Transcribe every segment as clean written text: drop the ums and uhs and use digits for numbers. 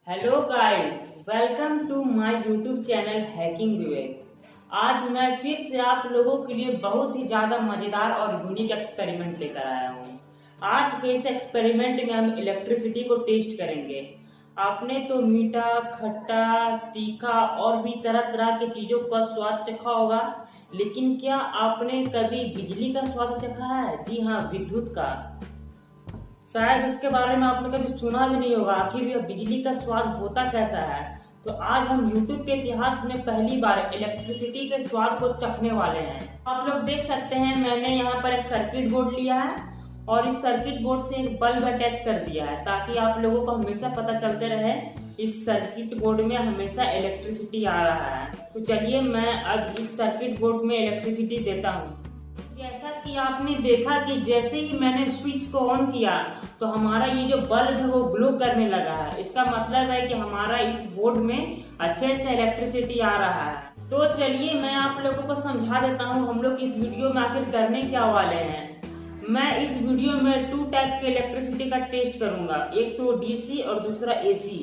Hello guys, welcome to my YouTube channel hacking Vivek. आज मैं फिर से आप लोगों के लिए बहुत ही ज्यादा मजेदार और यूनिक एक्सपेरिमेंट लेकर आया हूँ। आज के इस एक्सपेरिमेंट में हम इलेक्ट्रिसिटी को टेस्ट करेंगे। आपने तो मीठा, खट्टा, तीखा और भी तरह तरह की चीजों का स्वाद चखा होगा, लेकिन क्या आपने कभी बिजली का स्वाद चखा है? जी हाँ, विद्युत का। शायद इसके बारे में आपने कभी सुना भी नहीं होगा। आखिर यह बिजली का स्वाद होता कैसा है? तो आज हम YouTube के इतिहास में पहली बार इलेक्ट्रिसिटी के स्वाद को चखने वाले हैं। आप लोग देख सकते हैं, मैंने यहाँ पर एक सर्किट बोर्ड लिया है और इस सर्किट बोर्ड से एक बल्ब अटैच कर दिया है ताकि आप लोगों को हमेशा पता चलते रहे इस सर्किट बोर्ड में हमेशा इलेक्ट्रिसिटी आ रहा है। तो चलिए मैं अब इस सर्किट बोर्ड में इलेक्ट्रिसिटी देता हूँ। जैसा कि आपने देखा कि जैसे ही मैंने स्विच को ऑन किया तो हमारा ये जो बल्ब है वो ग्लो करने लगा है। इसका मतलब है कि हमारा इस बोर्ड में अच्छे से इलेक्ट्रिसिटी आ रहा है। तो चलिए मैं आप लोगों को समझा देता हूँ हम लोग इस वीडियो में आखिर करने क्या वाले हैं। मैं इस वीडियो में 2 टाइप के इलेक्ट्रिसिटी का टेस्ट करूंगा, एक तो डीसी और दूसरा एसी।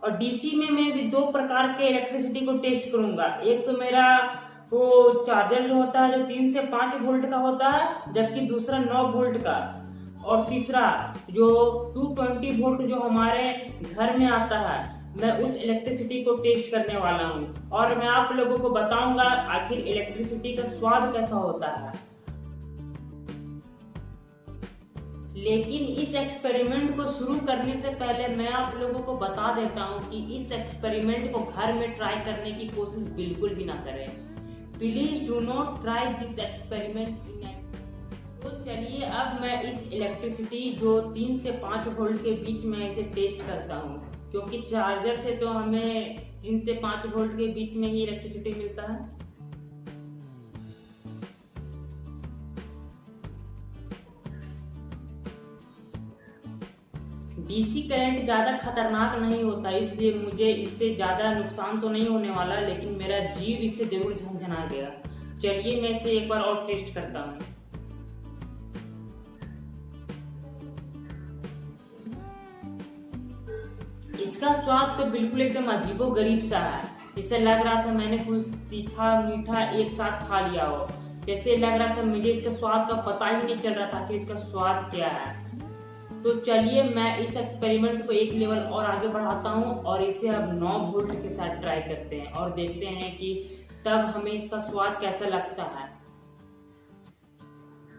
और डीसी में मैं भी 2 प्रकार के इलेक्ट्रिसिटी को टेस्ट करूंगा। एक तो मेरा वो चार्जर जो होता है जो 3 से 5 वोल्ट का होता है, जबकि दूसरा 9 वोल्ट का, और तीसरा जो 220 वोल्ट जो हमारे घर में आता है, मैं उस इलेक्ट्रिसिटी को टेस्ट करने वाला हूँ और मैं आप लोगों को बताऊंगा आखिर इलेक्ट्रिसिटी का स्वाद कैसा होता है। लेकिन इस एक्सपेरिमेंट को शुरू करने से पहले मैं आप लोगों को बता देता हूँ कि इस एक्सपेरिमेंट को घर में ट्राई करने की कोशिश बिल्कुल भी ना करें। Please do not try this experiment in. तो चलिए अब मैं इस इलेक्ट्रिसिटी जो 3 से 5 वोल्ट के बीच में इसे टेस्ट करता हूँ, क्योंकि चार्जर से तो हमें 3 से 5 वोल्ट के बीच में ही इलेक्ट्रिसिटी मिलता है। डीसी करंट ज्यादा खतरनाक नहीं होता, इसलिए मुझे इससे ज्यादा नुकसान तो नहीं होने वाला, लेकिन मेरा जीव इससे जरूर झंझना गया। चलिए मैं इसे एक बार और टेस्ट करता हूँ। इसका स्वाद तो बिल्कुल एकदम अजीबो गरीब सा है। जिससे लग रहा था मैंने कुछ तीखा मीठा एक साथ खा लिया हो। जैसे लग रहा था मुझे इसका स्वाद का पता ही नहीं चल रहा था कि इसका स्वाद क्या है। तो चलिए मैं इस एक्सपेरिमेंट को एक लेवल और आगे बढ़ाता हूँ और इसे अब 9 वोल्ट के साथ ट्राई करते हैं और देखते हैं कि तब हमें इसका स्वाद कैसा लगता है।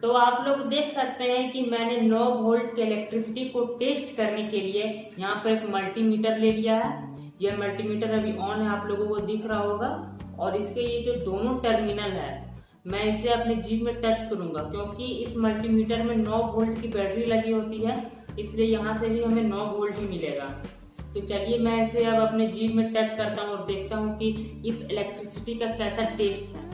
तो आप लोग देख सकते हैं कि मैंने 9 वोल्ट के इलेक्ट्रिसिटी को टेस्ट करने के लिए यहाँ पर एक मल्टीमीटर ले लिया है। यह मल्टीमीटर अभी ऑन है, आप लोगों को दिख रहा होगा। और इसके ये जो दोनों टर्मिनल है मैं इसे अपने जीभ में टच करूंगा, क्योंकि इस मल्टीमीटर में 9 वोल्ट की बैटरी लगी होती है, इसलिए यहाँ से भी हमें 9 वोल्ट ही मिलेगा। तो चलिए मैं इसे अब अपने जीभ में टच करता हूँ और देखता हूँ कि इस इलेक्ट्रिसिटी का कैसा टेस्ट है।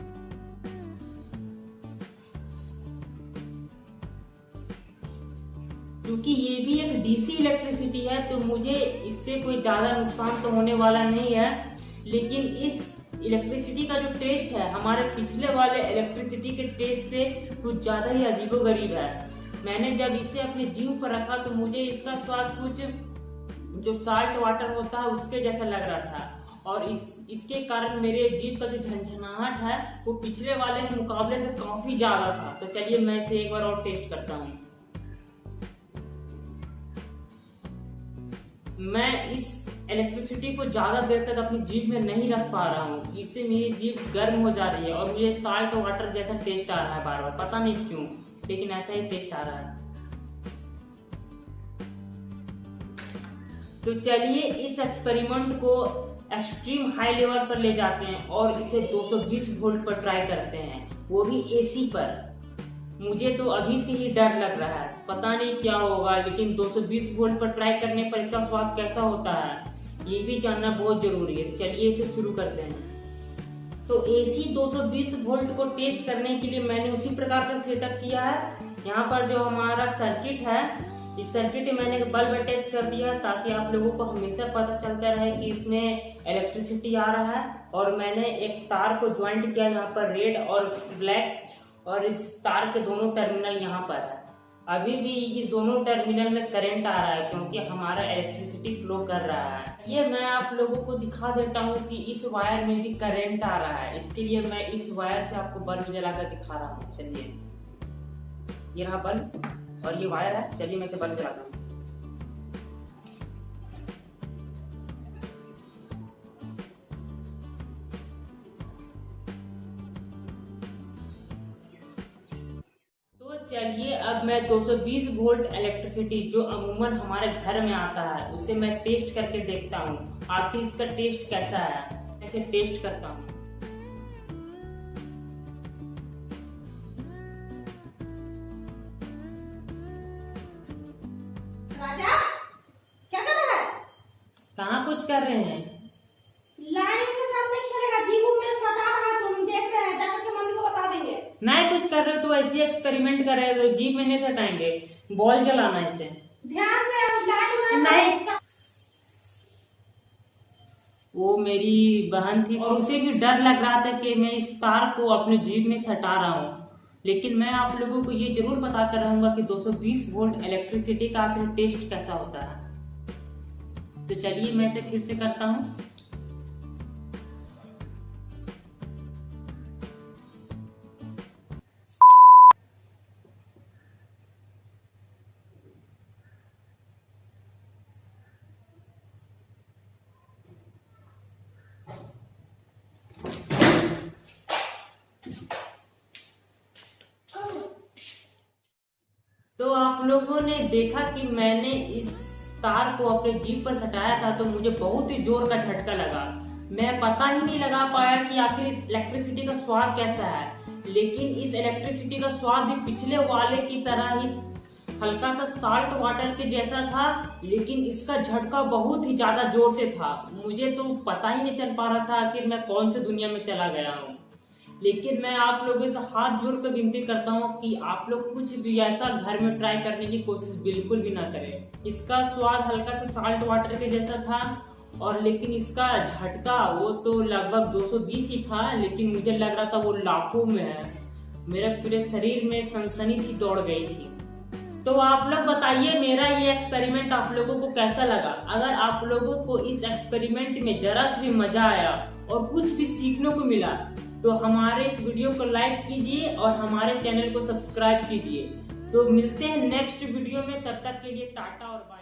क्योंकि ये भी एक डीसी इलेक्ट्रिसिटी है तो मुझे इससे कोई ज्यादा नुकसान तो होने वाला नहीं है, लेकिन इस इलेक्ट्रिसिटी का जो टेस्ट है हमारे पिछले वाले इलेक्ट्रिसिटी के टेस्ट से कुछ ज्यादा ही अजीबोगरीब है। मैंने जब इसे अपने जीभ पर रखा तो मुझे इसका स्वाद कुछ जो साल्ट वाटर होता है उसके जैसा लग रहा था, और इसके कारण मेरे जीभ का जो झंझनाहट है वो पिछले वाले के मुकाबले से काफी ज्यादा था। तो चलिए मैं इसे एक बार और टेस्ट करता हूँ। मैं इस इलेक्ट्रिसिटी को ज्यादा देर तक अपनी जीभ में नहीं रख पा रहा हूँ, इससे मेरी जीभ गर्म हो जा रही है और मुझे साल्ट वाटर जैसा टेस्ट आ रहा है बार बार, पता नहीं क्यों, लेकिन ऐसा ही टेस्ट आ रहा है। तो चलिए इस एक्सपेरिमेंट को एक्सट्रीम हाई लेवल पर ले जाते हैं और इसे 220 वोल्ट पर ट्राई करते हैं, वो भी एसी पर। मुझे तो अभी से ही डर लग रहा है, पता नहीं क्या होगा, लेकिन 220 वोल्ट पर ट्राई करने पर इसका स्वाद कैसा होता है ये भी जानना बहुत जरूरी है। चलिए इसे शुरू करते हैं। तो एसी 220 वोल्ट को टेस्ट करने के लिए मैंने उसी प्रकार का सेटअप किया है। यहाँ पर जो हमारा सर्किट है, इस सर्किट में मैंने एक बल्ब अटैच कर दिया ताकि आप लोगों को हमेशा पता चलता रहे कि इसमें इलेक्ट्रिसिटी आ रहा है। और मैंने एक तार को ज्वाइंट किया यहाँ पर रेड और ब्लैक, और इस तार के दोनों टर्मिनल यहाँ पर है। अभी भी इस दोनों टर्मिनल में करंट आ रहा है क्योंकि हमारा इलेक्ट्रिसिटी फ्लो कर रहा है। ये मैं आप लोगों को दिखा देता हूँ कि इस वायर में भी करंट आ रहा है। इसके लिए मैं इस वायर से आपको बल्ब जलाकर दिखा रहा हूँ। चलिए, ये रहा बल्ब और ये वायर है। चलिए मैं इसे बल्ब जलाता हूँ। तो चलिए, अब मैं 220 वोल्ट इलेक्ट्रिसिटी जो अमूमन हमारे घर में आता है उसे मैं टेस्ट करके देखता हूँ आखिर इसका टेस्ट कैसा है। ऐसे टेस्ट करता हूँ। राजा, क्या कर रहा है? कहाँ कुछ कर रहे हैं? लाइन के साथ नहीं खेलेगा, जीबू में सटा रहा है। तुम देख रहे हैं, जाकर के मम्मी को बता देंगे। नहीं कुछ कर रहे हो तो ऐसे एक्सपेरिमेंट कर रहे हो तो जीप में नहीं सटाएंगे। बॉल जलाना है इसे। ध्यान से लाइन में नहीं। वो मेरी बहन थी और उसे भी डर लग रहा था कि मैं इस तार को अपने जीप में सटा रहा हूँ। लेकिन मैं आप लोगों को ये जरूर बता कर रहूंगा कि 220 वोल्ट इलेक्ट्रिसिटी का आखिर टेस्ट कैसा होता है। तो चलिए मैं इसे फिर से करता हूँ। तो आप लोगों ने देखा कि मैंने इस तार को अपने जीप पर सटाया था तो मुझे बहुत ही जोर का झटका लगा। मैं पता ही नहीं लगा पाया कि आखिर इस इलेक्ट्रिसिटी का स्वाद कैसा है। लेकिन इस इलेक्ट्रिसिटी का स्वाद भी पिछले वाले की तरह ही हल्का सा साल्ट वाटर के जैसा था, लेकिन इसका झटका बहुत ही ज्यादा जोर से था। मुझे तो पता ही नहीं चल पा रहा था कि मैं कौन सी दुनिया में चला गया हूँ। लेकिन मैं आप लोगों से हाथ जोड़ कर विनती करता हूँ कि आप लोग कुछ भी ऐसा घर में ट्राई करने की कोशिश बिल्कुल भी ना करें। इसका स्वाद हल्का सा साल्ट वाटर के जैसा था और लेकिन इसका झटका वो तो लगभग 220 ही था, लेकिन मुझे लग रहा था वो लाखों में है। मेरे पूरे शरीर में सनसनी सी दौड़ गई थी। तो आप लोग बताइए मेरा ये एक्सपेरिमेंट आप लोगों को कैसा लगा। अगर आप लोगों को इस एक्सपेरिमेंट में जरा सा भी मजा आया और कुछ भी सीखने को मिला तो हमारे इस वीडियो को लाइक कीजिए और हमारे चैनल को सब्सक्राइब कीजिए। तो मिलते हैं नेक्स्ट वीडियो में, तब तक के लिए टाटा और बाय।